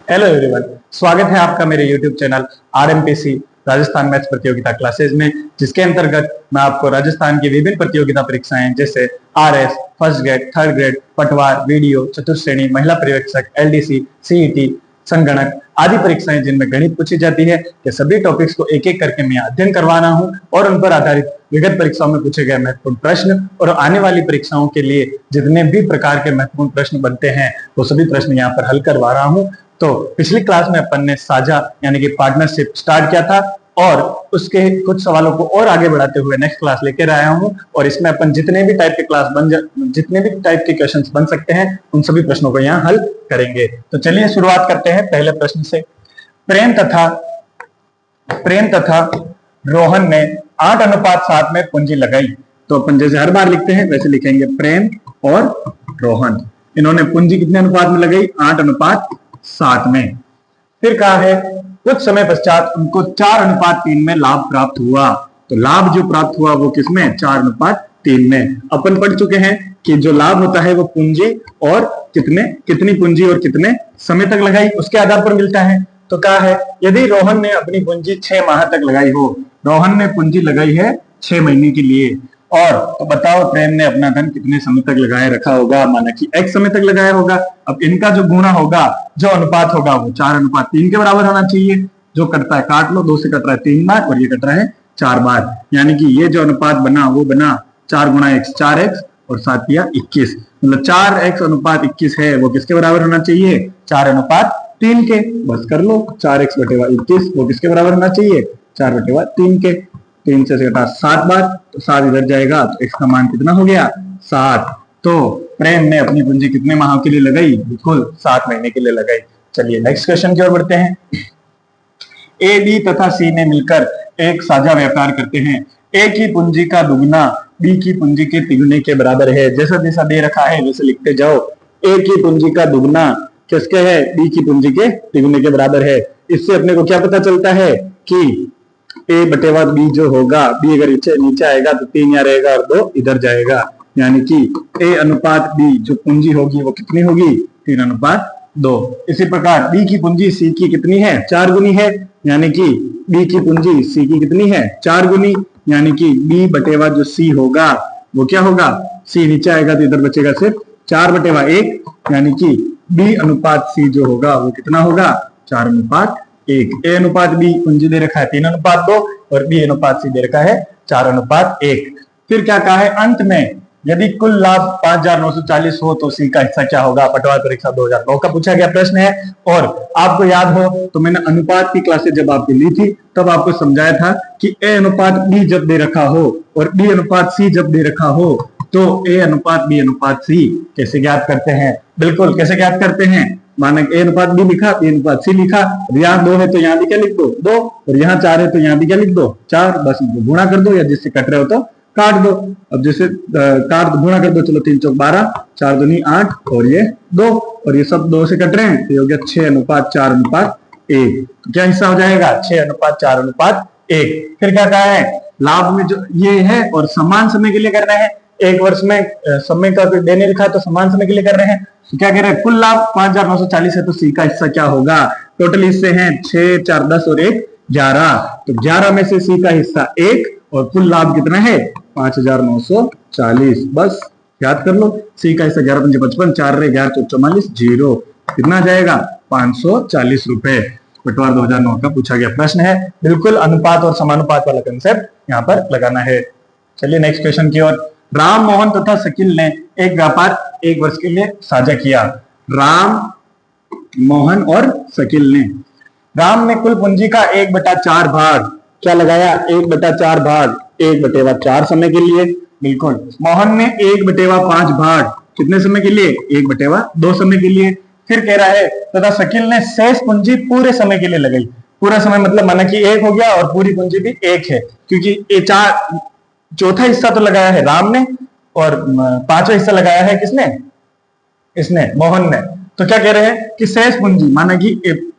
Hello everyone, स्वागत है आपका मेरे यूट्यूब चैनल आरएमपीसी राजस्थान मैथ्स प्रतियोगिता क्लासेज में, जिसके अंतर्गत मैं आपको राजस्थान की विभिन्न प्रतियोगिता परीक्षाएं जैसे RS, first grade, third grade, पटवार, वीडियो, चतुर्थ श्रेणी, महिला पर्यवेक्षक, एलडीसी, सीईटी, संगणक आदि परीक्षाएं जिनमें गणित पूछी जाती है कि सभी टॉपिक्स को एक एक करके मैं अध्ययन करवा रहा हूं और उन पर आधारित विगत परीक्षाओं में पूछे गए महत्वपूर्ण प्रश्न और आने वाली परीक्षाओं के लिए जितने भी प्रकार के महत्वपूर्ण प्रश्न बनते हैं वो सभी प्रश्न यहाँ पर हल करवा रहा हूँ। तो पिछली क्लास में अपन ने साझा यानी कि पार्टनरशिप स्टार्ट किया था और उसके कुछ सवालों को और आगे बढ़ाते हुए नेक्स्ट क्लास लेकर आया हूं और इसमें अपन जितने भी टाइप के क्वेश्चंस बन सकते हैं उन सभी प्रश्नों को यहाँ हल करेंगे। तो चलिए शुरुआत करते हैं पहले प्रश्न से। प्रेम तथा रोहन ने 8:7 में पूंजी लगाई। तो अपन जैसे हर बार लिखते हैं वैसे लिखेंगे प्रेम और रोहन, इन्होंने पूंजी कितने अनुपात में लगाई? 8:7 में। फिर कहा है कुछ समय पश्चात उनको 4:3 में लाभ प्राप्त हुआ। तो लाभ जो प्राप्त हुआ वो किसमें? 4:3 में। अपन पढ़ चुके हैं कि जो लाभ होता है वो पूंजी और कितनी पूंजी और कितने समय तक लगाई उसके आधार पर मिलता है। तो कहा है यदि रोहन ने अपनी पूंजी 6 माह तक लगाई हो, रोहन ने पूंजी लगाई है 6 महीने के लिए, और तो बताओ प्रेम ने अपना धन कितने समय तक लगाए रखा होगा? माना कि x समय तक लगाया होगा। अब इनका जो गुणा होगा, जो अनुपात होगा वो 4:3 के बराबर होना चाहिए। जो कटता है काट लो, 2 से कट रहा है 3 बार और ये कट रहा है 4 बार, यानी कि ये जो अनुपात बना वो बना 4 गुणा x 4x और 7 या 21, मतलब 4x/21 है वो किसके बराबर होना चाहिए? 4:3 के। बस कर लो, 4x/21 वो किसके बराबर होना चाहिए? 4/3 के। 3 से घटा 7 बार तो 7 इधर जाएगा तो x का मान कितना हो गया? 7। तो प्रेम ने अपनी पूंजी कितने माह के लिए लगाई? बिल्कुल 7 महीने के लिए लगाई। चलिए नेक्स्ट क्वेश्चन की ओर बढ़ते हैं। ए, बी तथा सी ने मिलकर एक साझा व्यापार करते हैं। ए की पूंजी का दुगना बी की पूंजी के तिगुने के बराबर है। जैसा जैसा दे रखा है वैसे लिखते जाओ। ए की पूंजी का दुगना किसके है? बी की पूंजी के तिगुने के बराबर है। इससे अपने को क्या पता चलता है कि a/b जो होगा, b अगर नीचे आएगा तो 3 यहाँ रहेगा और 2 इधर जाएगा, यानी कि a/b जो पूंजी होगी वो कितनी होगी? 3:2। इसी प्रकार b की पूंजी c की कितनी है? 4 गुनी है, यानी कि b की पूंजी c की कितनी है? 4 गुनी, यानी कि b/, जो c होगा वो क्या होगा? c नीचे आएगा तो इधर बचेगा सिर्फ 4/1, यानी कि b/c जो होगा वो कितना होगा? 4:1। a/b पूंजी दे रखा है 3:2 और b/c दे रखा है 4:1। फिर क्या कहा है? अंत में यदि कुल लाभ 5,940 हो तो सी का हिस्सा क्या होगा? पटवार परीक्षा 2009 का पूछा गया प्रश्न है। और आपको याद हो तो मैंने अनुपात की क्लासेस जब आपकी ली थी तब आपको समझाया था कि a/b जब दे रखा हो और b/c जब दे रखा हो तो a/b/c कैसे ज्ञात करते हैं? बिल्कुल कैसे ज्ञात करते हैं? माना a/b लिखा, b/c लिखा, यहाँ 2 है तो यहाँ भी क्या लिख दो? 2, और यहाँ 4 है तो यहाँ भी क्या लिख दो? 4। बस इनको गुणा कर दो या जिससे कट रहे हो तो काट दो। अब जैसे गुणा कर दो, चलो 3 चौक 12, 4 दूनी 8 और ये 2, और ये सब 2 से कट रहे हैं तो ये हो गया 6:4:1। तो क्या हिस्सा हो जाएगा? 6:4:1। फिर क्या कहा है? लाभ में जो ये है और समान समय के लिए कर रहे हैं। एक वर्ष में समय का देने लिखा तो समान समय के लिए कर रहे हैं। तो क्या कह रहे हैं? कुल लाभ 5,940 है तो सी का हिस्सा क्या होगा? टोटल हिस्से हैं 6, 4, 10 और 1 11। तो 11 में से सी का हिस्सा 1 और कुल लाभ कितना है? 5,940। बस याद कर लो, सी का हिस्सा 11 पंजे 55, 4 रहे 11 चौक 44, 0। कितना जाएगा? 540 रुपए। पटवार 2009 का पूछा गया प्रश्न है। बिल्कुल अनुपात और समानुपात वाला कंसेप्ट यहाँ पर लगाना है। चलिए नेक्स्ट क्वेश्चन की ओर। राम, मोहन तथा शकील ने एक व्यापार 1 वर्ष के लिए साझा किया। राम, मोहन और शकील ने, राम ने कुल पूंजी का 1/4 भाग क्या लगाया? 1/4 भाग 1/4 समय के लिए। बिल्कुल। मोहन ने 1/5 भाग कितने समय के लिए? 1/2 समय के लिए। फिर कह रहा है तथा शकील ने शेष पूंजी पूरे समय के लिए लगाई। पूरा समय मतलब माना कि 1 हो गया और पूरी पूंजी भी 1 है, क्योंकि ये चौथा हिस्सा तो लगाया है राम ने और 5वां हिस्सा लगाया है किसने? इसने, मोहन ने। तो क्या कह रहे हैं कि शेष पूंजी माना कि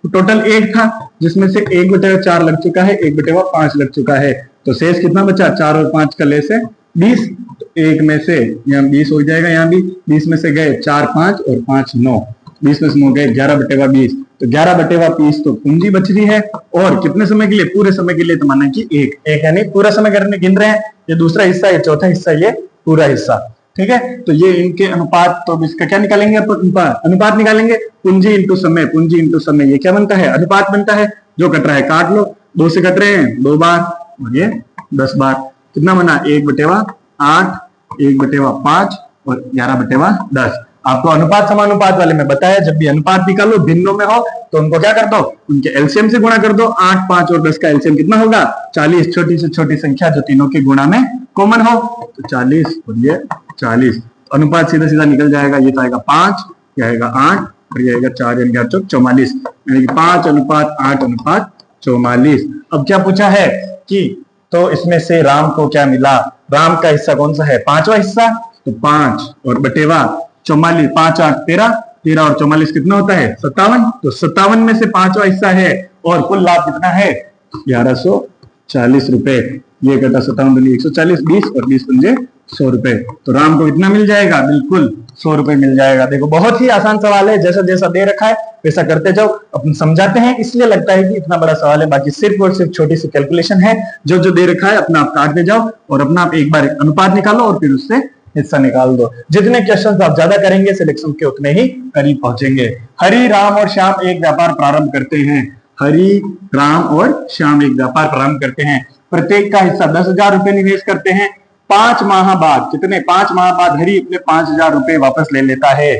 टोटल 1 था जिसमें से 1/4 लग चुका है, 1/5 लग चुका है, तो शेष कितना बचा? 4 और 5 का ले से 20। तो 1 में से यहाँ 20 हो जाएगा, यहाँ भी 20 में से गए 4 5 और 5 9, 20 में हो गए 11/20, तो 11/20 तो पूंजी बच रही है। और कितने समय के लिए? पूरे समय के लिए, तो माना कि एक यानी पूरा समय करने गिन रहे हैं। ये दूसरा हिस्सा, ये चौथा हिस्सा, ये पूरा हिस्सा। ठीक है, तो ये इनके अनुपात, तो इसका क्या निकालेंगे? अनुपात निकालेंगे। पूंजी इंटू समय, पूंजी इंटू समय, ये क्या बनता है? अनुपात बनता है। जो कट रहा है काट लो, 2 से कट रहे हैं 2 बार और ये 10 बार। कितना बना? 1/8, 1/5 और 11/10। आपको अनुपात समानुपात वाले में बताया, जब भी अनुपात निकालो भिन्नों में हो तो उनको क्या कर दो? उनके एलसीएम से गुणा कर दो। 8, 5 और 10 का एलसीएम कितना होगा? 40। छोटी से छोटी संख्या जो तीनों के गुणा में कॉमन हो, तो 40 और ये 40। अनुपात सीधा सीधा निकल जाएगा। ये तो आएगा 5, ये आएगा 8 और ये आएगा 4 यानी 44, यानी कि 5:8:44। अब क्या पूछा है कि तो इसमें से राम को क्या मिला? राम का हिस्सा कौन सा है? 5वां हिस्सा, तो 5 और बटेवा 44, 5, 8, 13, 13 और 44 कितना होता है? 57। तो 57 में से 5वां हिस्सा है और कुल लाभ कितना है? 1140 रुपए। ये कटा 57 दूनी 140, 20 और 20 पंजे 100 रुपए। तो राम को कितना मिल जाएगा? बिल्कुल 100 रुपए मिल जाएगा। देखो बहुत ही आसान सवाल है, जैसा जैसा दे रखा है वैसा करते जाओ। अपन समझाते हैं इसलिए लगता है कि इतना बड़ा सवाल है, बाकी सिर्फ और सिर्फ छोटी सी कैलकुलेशन है। जो जो दे रखा है अपना आप काटते जाओ और अपना आप एक बार अनुपात निकालो और फिर उससे हिस्सा निकाल दो। जितने क्वेश्चंस आप ज्यादा करेंगे सिलेक्शन के उतने ही करीब पहुंचेंगे। हरि, राम और श्याम एक व्यापार प्रारंभ करते हैं। हरि, राम और श्याम एक व्यापार प्रारंभ करते हैं। प्रत्येक का हिस्सा 10,000 रुपए निवेश करते हैं। 5 माह बाद, कितने? 5 माह बाद हरि अपने 5,000 रुपए वापस ले लेता है।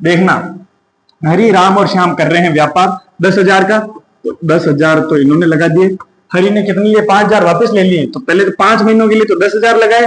देखना, हरि, राम और श्याम कर रहे हैं व्यापार 10,000 का, तो 10,000 तो इन्होंने लगा दिए। हरि ने कितने लिए? 5,000 वापस ले लिए। तो पहले तो 5 महीनों के लिए तो 10,000 लगाए,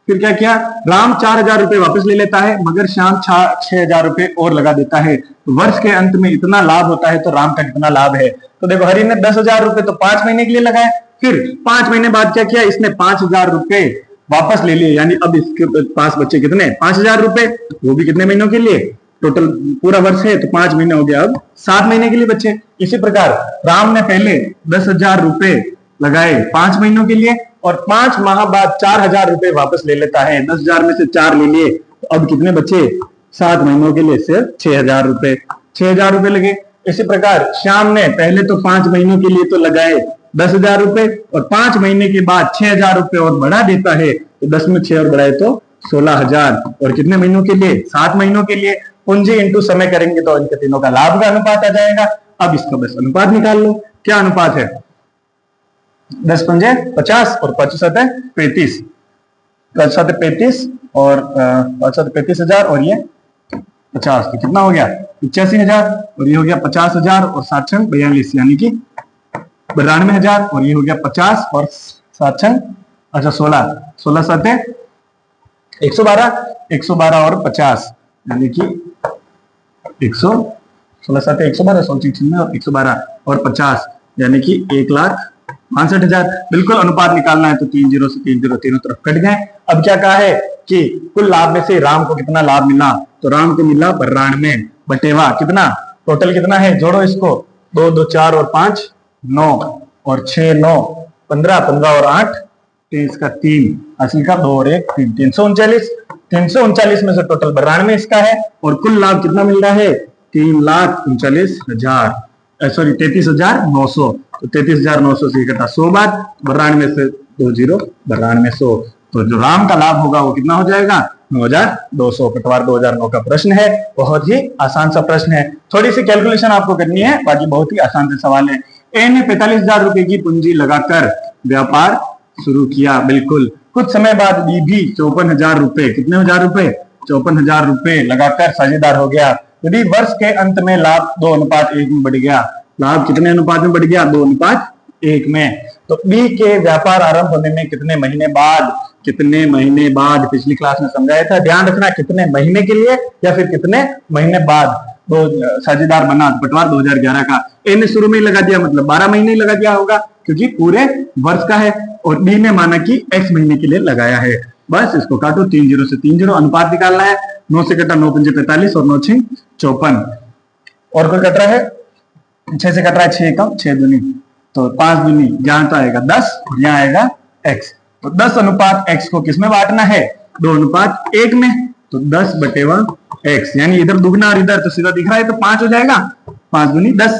फिर क्या किया? राम 4,000 रुपए वापस ले लेता है, मगर श्याम 6,000 रुपए और लगा देता है। तो वर्ष के अंत में इतना लाभ होता है, तो राम का कितना लाभ है? तो देखो, हरि ने 10,000 रुपए तो 5 महीने के लिए लगाए, फिर 5 महीने बाद क्या किया? इसने 5,000 रुपए वापस ले लिए, यानी अब इसके पास बचे कितने? 5,000 रुपए। वो भी कितने महीनों के लिए? टोटल पूरा वर्ष है तो 5 महीने हो गया, अब 7 महीने के लिए बचे। इसी प्रकार राम ने पहले 10,000 रुपए लगाए 5 महीनों के लिए और 5 माह बाद 4,000 रुपए वापस ले लेता है। 10,000 में से 4 ले लिए, तो अब कितने बचे? 7 महीनों के लिए सिर्फ 6,000 रुपए। 6,000 रुपए लगे। इसी प्रकार श्याम ने पहले तो 5 महीनों के लिए तो लगाए 10,000 रुपए और 5 महीने के बाद 6,000 रुपए और बढ़ा देता है, तो 10 में 6 और बढ़ाए तो 16,000। और कितने महीनों के लिए? 7 महीनों के लिए। पूंजी इंटू समय करेंगे तो इनके तीनों का लाभ का अनुपात आ जाएगा। अब इसका बस अनुपात निकाल लो। क्या अनुपात है? 10 पंजे 50 और 5 7 35, 5 7 35 और 5 7 35,000 और ये 50, तो कितना हो गया? 85,000 और ये हो गया 50,000 और 7 छंग 42, यानी कि 92,000 और ये हो गया 50 और 7 छंग, अच्छा 16, 16 7 112, 112 और 50 यानी कि 16 7 112, 16 और 112 और 50 यानी कि 1,65,000। बिल्कुल अनुपात निकालना है तो 3 0 से 3 0 तीनों तरफ कट गए। अब क्या कहा है कि कुल लाभ में से राम को कितना लाभ मिला? तो राम को मिला 92 बटेवा कितना? टोटल कितना है? जोड़ो इसको, 2 2 4 और 5 9 और 6 9 15, 15 और 8 23 का 3, हासिल का 2 और 1 3, 339। 339 में से टोटल 92 इसका है और कुल लाभ कितना मिल रहा है? 3,39,000, सॉरी 33,900। तो 33,900 से इकट्ठा 100 बार, 92 से 2 0 92 100। तो जो राम का लाभ होगा वो कितना हो जाएगा? 9,200। पटवार 2009 का प्रश्न है, बहुत ही आसान सा प्रश्न है। थोड़ी सी कैलकुलेशन आपको करनी है, बाकी बहुत ही आसान से सवाल है। ए ने 45,000 रुपए की पूंजी लगाकर व्यापार शुरू किया। बिल्कुल। कुछ समय बाद बी भी 54,000 रुपए, कितने हजार रुपए? 54,000 रुपए लगाकर साझेदार हो गया। यदि वर्ष के अंत में लाभ 2:1 में बढ़ गया, लाभ कितने अनुपात में बढ़ गया? 2:1 में। तो बी के व्यापार आरंभ होने में कितने महीने बाद? कितने महीने बाद? पिछली क्लास में समझाया था, ध्यान रखना कितने महीने के लिए या फिर कितने महीने बाद दो साझेदार बना। पटवार 2011 का। ए ने शुरू में ही लगा दिया, मतलब 12 महीने लगा दिया होगा क्योंकि पूरे वर्ष का है, और बी ने माना कि x महीने के लिए लगाया है। बस इसको काटो, 3 0 से 3 0 अनुपात निकालना है। 9 से कटा 9 पंजे 45 और 9 6 54। और कोई कट रहा है? 6 से कट रहा है 6 कम 6 दूनी, तो 5 दूनी, यहाँ तो आएगा 10 और यहाँ आएगा x। तो 10 अनुपात x को किसमें बांटना है? 2:1 में। तो 10/x, यानी इधर दुगना और इधर तो सीधा दिख रहा है, तो 5 हो जाएगा, 5 दूनी 10,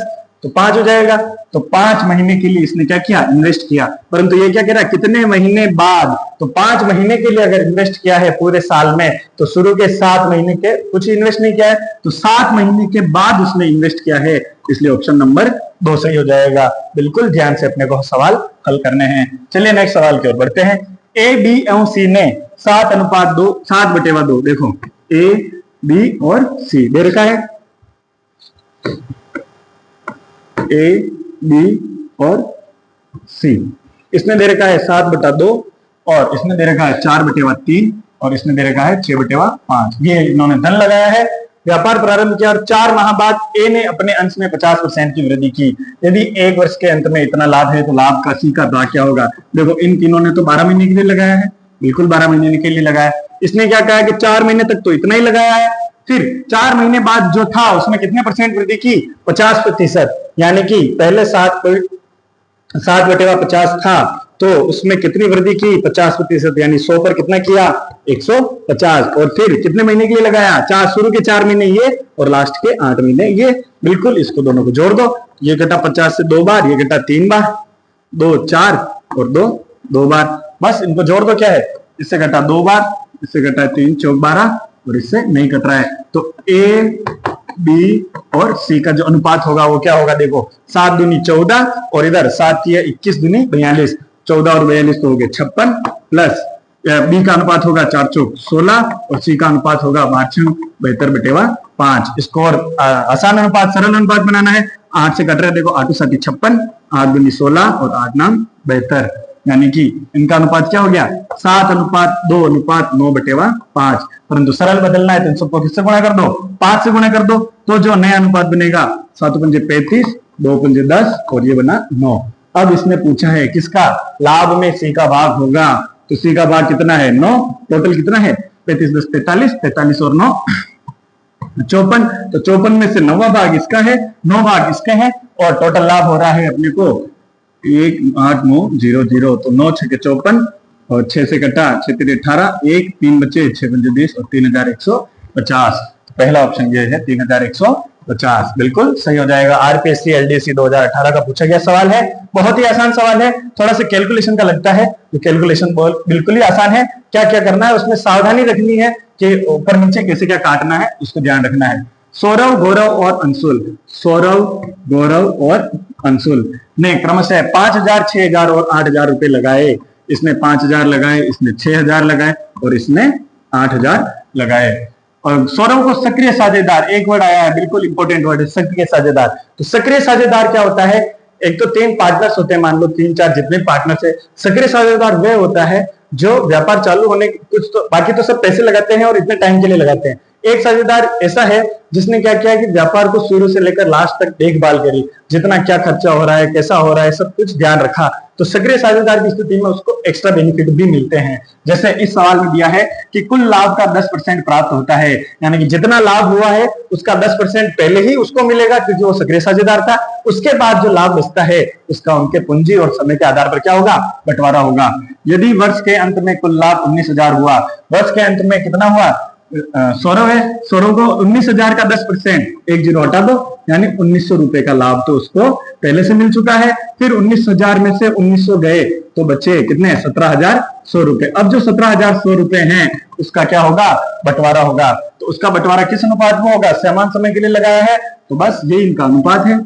तो 5 हो जाएगा। तो 5 महीने के लिए इसने क्या किया, इन्वेस्ट किया। परंतु ये क्या कह रहा है, कितने महीने बाद, तो 5 महीने के लिए अगर इन्वेस्ट किया है पूरे साल में, तो शुरू के 7 महीने के कुछ इन्वेस्ट नहीं किया है, तो 7 महीने के बाद उसने इन्वेस्ट किया है, इसलिए ऑप्शन नंबर 2 सही हो जाएगा। बिल्कुल ध्यान से अपने को सवाल हल करने हैं। चलिए नेक्स्ट सवाल की ओर बढ़ते हैं। ए, बी एवं सी ने 7:2, 7/2, देखो ए, बी और सी दे रखा है, ए, बी और सी, इसने दे रखा है 7/2 और इसने दे रखा है 4/3 और इसने दे रखा है 6/5। ये इन्होंने धन लगाया है, व्यापार प्रारंभ किया और 4 माह बाद ए ने अपने अंश में 50% की वृद्धि की। यदि 1 वर्ष के अंत में इतना लाभ है तो लाभ का सी का भाग क्या होगा। देखो इन तीनों ने तो 12 महीने के लिए लगाया है, बिल्कुल 12 महीने के लिए लगाया। इसने क्या कहा कि 4 महीने तक तो इतना ही लगाया है, फिर 4 महीने बाद जो था उसमें कितने % वृद्धि की, 50%, यानी कि पहले 7/50 था तो उसमें कितनी वृद्धि की, 50%, यानी 100 पर कितना किया, 150, और फिर कितने महीने के लिए लगाया, 4, शुरू के 4 महीने ये और लास्ट के 8 महीने ये। बिल्कुल इसको दोनों को जोड़ दो, ये घटा 50 से 2 बार, ये घटा 3 बार, 2 4 और 2 2 बार, बस इनको जोड़ दो। क्या है, इससे घटा 2 बार, इससे घटा 3 चौक 12 और इससे नहीं कट रहा है। तो ए, बी और सी का जो अनुपात होगा वो क्या होगा, देखो 7 दूनी 14 और इधर 7 की 21 दूनी 42, 14 और 42 तो हो गए 56, प्लस बी का अनुपात होगा 4 चौक 16 और सी का अनुपात होगा 72/5। इसको और आसान अनुपात, सरल अनुपात बनाना है। 8 से कट रहे, देखो 8 7 56, 8 दूनी 16 और 8 9 72, यानी कि इनका अनुपात क्या हो गया, 7:2:9/5। परंतु सरल बदलना है तो इन सबको किससे गुणा कर दो, 5 से गुणा कर दो, तो जो नया अनुपात बनेगा 7×5 35, 2×5 10 और ये बना 9। अब इसने पूछा है किसका, लाभ में सी का भाग होगा, तो सी का भाग कितना है, 9, टोटल कितना है, 35 10 43, 43 और 9 54, तो 54 में से 9वां भाग इसका है, 9 भाग इसके हैं और टोटल लाभ हो रहा है अपने को 18900, तो 9 6 54 और 6 से कटा 6 3 18, 1 3 बचे 6 5 20 और 3150। पहला ऑप्शन ये है 3150, बिल्कुल सही हो जाएगा। आरपीएससी एलडीसी 2018 का पूछा गया सवाल है, बहुत ही आसान सवाल है, थोड़ा सा कैलकुलेशन का लगता है, तो कैलकुलेशन बिल्कुल ही आसान है। क्या क्या करना है, उसमें सावधानी रखनी है कि ऊपर नीचे कैसे क्या काटना है, उसको ध्यान रखना है। सौरव, गौरव और अंशुल, सौरव, गौरव और अंशुल ने क्रमशः 5000, 6000 और 8000 रुपए लगाए। इसने 5000 लगाए, इसने 6000 लगाए और इसने 8000 लगाए। और सौरव को सक्रिय साझेदार, एक वर्ड आया है, बिल्कुल इंपॉर्टेंट वर्ड है, सक्रिय साझेदार। तो सक्रिय साझेदार क्या होता है, एक तो 3 पार्टनर्स होते हैं, मान लो 3 4 जितने पार्टनर्स है। सक्रिय साझेदार वह होता है जो व्यापार चालू होने कुछ तो, बाकी तो सब पैसे लगाते हैं और इतने टाइम के लिए लगाते हैं। एक साझेदार ऐसा है जिसने क्या किया कि व्यापार को शुरू से लेकर लास्ट तक देखभाल करी, जितना क्या खर्चा हो रहा है, कैसा हो रहा है, सब कुछ ध्यान रखा। तो सक्रिय साझेदार की स्थिति में उसको एक्स्ट्रा बेनिफिट भी मिलते हैं। जैसे इस सवाल में दिया है कि कुल लाभ का 10% प्राप्त होता है, यानी कि जितना लाभ हुआ है उसका 10% पहले ही उसको मिलेगा क्योंकि वो सक्रिय साझेदार था। उसके बाद जो लाभ बचता है उसका उनके पूंजी और समय के आधार पर क्या होगा, बंटवारा होगा। यदि वर्ष के अंत में कुल लाभ 19,000 हुआ, वर्ष के अंत में कितना हुआ, सौरव है, सौरव को 19,000 का 10%, 1 0 हटा दो, यानी 1900 रुपए का लाभ तो उसको पहले से मिल चुका है। फिर 19,000 में से 1900 गए तो बचे कितने, 17,100 रुपए। अब जो 17,100 रुपए हैं उसका क्या होगा, बंटवारा होगा। तो उसका बंटवारा किस अनुपात में होगा, समान समय के लिए लगाया है तो बस ये इनका अनुपात है,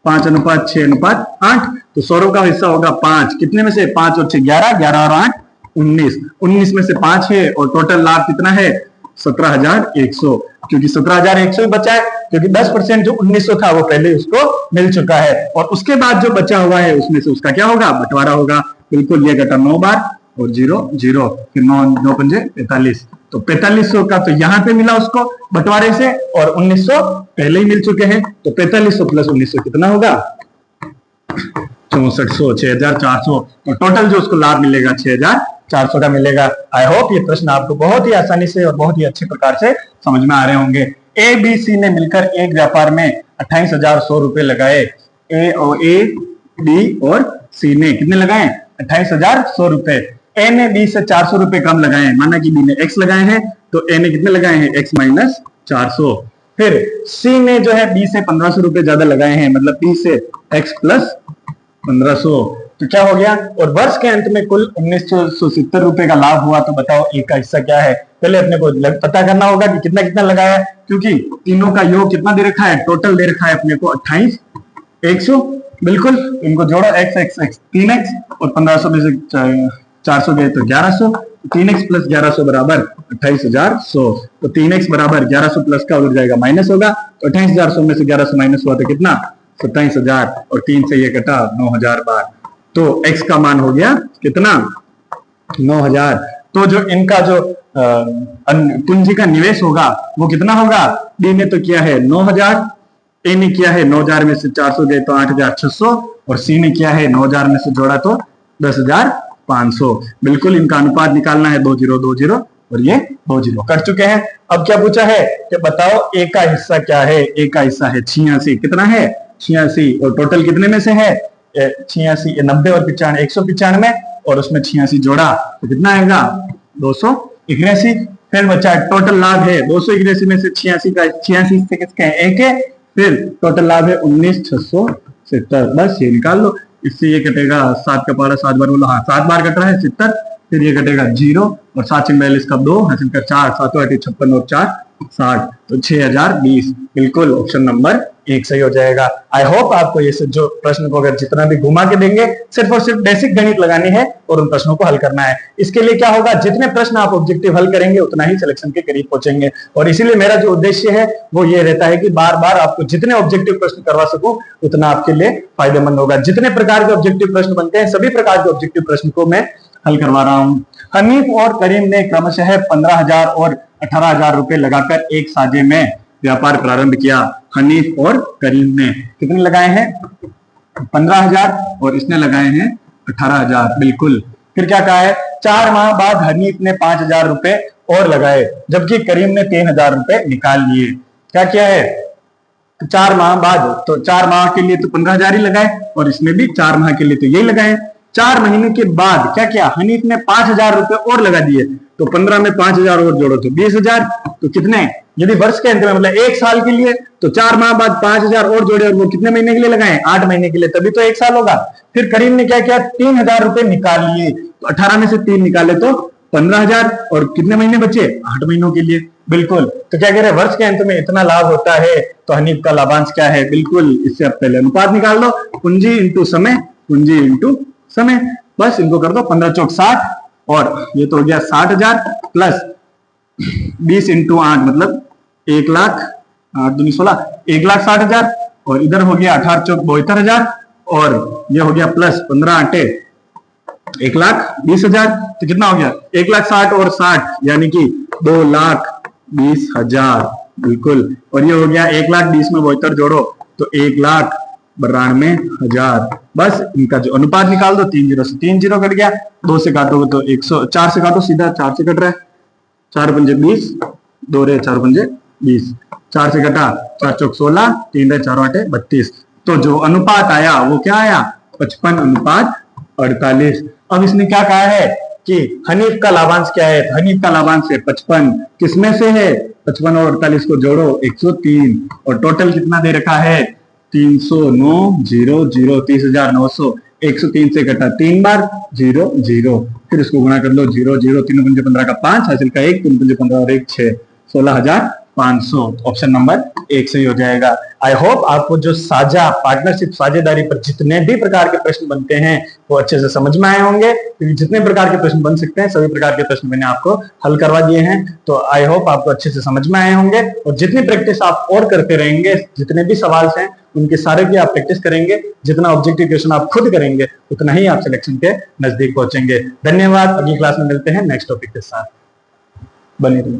5:6:8। तो सौरव का हिस्सा होगा 5, कितने में से, 5 और 6 11, 11 और 8 19, 19 में से 5 है और टोटल लाभ कितना है, 17,100, क्योंकि 17,100 ही बचा है क्योंकि 10% जो 1900 था वो पहले उसको मिल चुका है। और उसके बाद जो बचा हुआ है उसमें से उसका क्या होगा, बंटवारा होगा। बिल्कुल, ये घटा 9 बार और 0 0, फिर 9 9 पंजे 45, तो 4500 का तो यहाँ पे मिला उसको बंटवारे से और 1900 पहले ही मिल चुके हैं। तो 4500 प्लस 1900 कितना होगा, 6400, 6400। तो टोटल जो उसको लाभ मिलेगा 6400 का मिलेगा। आई होप ये प्रश्न आपको बहुत ही आसानी से और बहुत ही अच्छे प्रकार से समझ में आ रहे होंगे। ए बी सी ने मिलकर एक व्यापार में 28,100 रुपए लगाए। ए बी और सी ने कितने लगाए, 28,100 रुपए। ए ने बी से 400 रुपए कम लगाए, माना कि बी ने एक्स लगाए हैं तो ए ने कितने लगाए हैं x माइनस 400। फिर सी ने जो है बी से 1500 रुपए ज्यादा लगाए हैं, मतलब बी से x प्लस 1500, तो क्या हो गया। और वर्ष के अंत में कुल 1970 रुपए का लाभ हुआ। तो बताओ ए का हिस्सा क्या है। पहले अपने को पता करना होगा कि कितना कितना लगाया है, क्योंकि तीनों का योग कितना दे रखा है, टोटल दे रखा है अपने को 28 100। बिल्कुल, इनको जोड़ो x x x 3x और 1500 में से 400 गए तो 1100, 3x प्लस 1100 बराबर 28,100। तो 3x बराबर 1100 प्लस का उधर जाएगा माइनस होगा, तो 28,100 में से 1100 माइनस हुआ तो कितना 27,000, और 3 से ये कटा 9,000 बार, तो x का मान हो गया कितना 9,000। तो जो इनका जो पूंजी का निवेश होगा वो कितना होगा। डी ने तो किया है 9,000, ए ने किया है 9,000 में से 400 गए तो 8,600, और सी ने किया है 9,000 में से जोड़ा तो 10,500। बिल्कुल, इनका अनुपात निकालना है 2020 और ये 20 कर चुके हैं। अब क्या पूछा है कि बताओ ए का हिस्सा क्या है। ए का हिस्सा है 86। कितना है 86, और टोटल कितने में से है 86, 90 और 95 195, और उसमें 86 जोड़ा तो कितना आएगा 281। फिर बचा टोटल लाभ है 281 में से 86 का 86 से किसके हैं एक है, फिर टोटल लाभ है 19,670। बस ये निकाल लो। इससे ये कटेगा 7 का पारा 7 बार बोलो, हाँ 7 बार कट रहा है 70, फिर ये कटेगा 0 और 7 42 का 2 हासिल का 4, 7 8 56 और 4 60, तो 6,020। बिल्कुल ऑप्शन नंबर 1 सही हो जाएगा। आई होप आपको ये जो प्रश्न को अगर जितना भी घुमा के देंगे, सिर्फ और सिर्फ बेसिक गणित लगानी है और उन प्रश्नों को हल करना है। इसके लिए क्या होगा, जितने प्रश्न आप ऑब्जेक्टिव हल करेंगे उतना ही सिलेक्शन के करीब पहुंचेंगे। और इसीलिए मेरा जो उद्देश्य है वो ये रहता है कि बार बार आपको जितने ऑब्जेक्टिव प्रश्न करवा सकूं उतना आपके लिए फायदेमंद होगा। जितने प्रकार के ऑब्जेक्टिव प्रश्न बनते हैं सभी प्रकार के ऑब्जेक्टिव प्रश्न को मैं हल करवा रहा हूं। हनीफ और करीम ने क्रमशः 15,000 और 18,000 रुपए लगाकर एक साझे में व्यापार प्रारंभ किया। हनीफ और करीम ने कितने लगाए हैं 15,000 और इसने लगाए हैं 18,000। बिल्कुल, फिर क्या कहा है 4 माह बाद हनीफ ने 5,000 रुपए और लगाए, जबकि करीम ने 3,000 रुपए निकाल लिए। क्या किया है 4 माह बाद, तो 4 माह के लिए तो 15,000 ही लगाए और इसमें भी 4 माह के लिए तो यही लगाए। 4 महीने के बाद क्या किया, हनीफ ने 5,000 रुपए और लगा दिए, तो 15 में 5,000 और जोड़ो तो 20,000, तो कितने, यदि वर्ष के अंत में मतलब 1 साल के लिए, तो 4 माह बाद 5,000 और जोड़े और वो कितने महीने के लिए लगाए 8 महीने के लिए, तभी तो 1 साल होगा। फिर करीम ने क्या किया 3,000 रुपए निकाल लिए, तो 18 में से 3 निकाले तो 15,000 और कितने महीने बचे 8 महीनों के लिए। बिल्कुल, तो क्या कह रहे हैं वर्ष के अंत में इतना लाभ होता है, तो हनीफ का लाभांश क्या है। बिल्कुल, इससे आप पहले अनुपात निकाल दो, पूंजी इंटू समय, पूंजी इंटू समय, बस इनको कर दो 15 चौक 60 और ये तो हो गया 60,000 प्लस 20 इंटू 8 मतलब 1 लाख 8 दूनी 16 1,60,000 और इधर हो गया 18 चौक 72,000 और ये हो गया प्लस 15 आटे 1,20,000, तो कितना हो गया 1,60,000 और 60 यानी कि 2,20,000। बिल्कुल, और ये हो गया 1,20,000 में 72 जोड़ो तो 1,92,000। बस इनका जो अनुपात निकाल दो, 3 0 से 3 0 कट गया, 2 से काटोगे तो 104 से काटो, सीधा 4 से कट रहा है, 4 पंजे 20, 2 रे 4 पंजे 20, 4 से कटा 4 चौक 16, 3 रे 4 आटे 32। तो जो अनुपात आया वो क्या आया 55:48। अब इसने क्या कहा है कि हनीफ का लाभांश क्या है, हनीफ का लाभांश है 55, किसमें से है 55 और 48 को जोड़ो 103 और टोटल कितना दे रखा है 309,000 30,900, 103 से कटा 3 बार 0 0, फिर इसको गुणा कर लो 0 0, 3 पंजे 15 का 5 हासिल का 1, 3 पंजे 15 और 1 6, 16,500। ऑप्शन नंबर 1 सही हो जाएगा। आई होप आपको जो साझा पार्टनरशिप साझेदारी पर जितने भी प्रकार के प्रश्न बनते हैं वो अच्छे से समझ में आए होंगे, क्योंकि जितने प्रकार के प्रश्न बन सकते हैं सभी प्रकार के प्रश्न मैंने आपको हल करवा दिए हैं। तो आई होप आपको अच्छे से समझ में आए होंगे और जितनी प्रैक्टिस आप और करते रहेंगे, जितने भी सवाल हैं उनके सारे की आप प्रैक्टिस करेंगे, जितना ऑब्जेक्टिव क्वेश्चन आप खुद करेंगे उतना ही आप सिलेक्शन के नजदीक पहुंचेंगे। धन्यवाद, अगली क्लास में मिलते हैं नेक्स्ट टॉपिक के साथ, बने रहिए।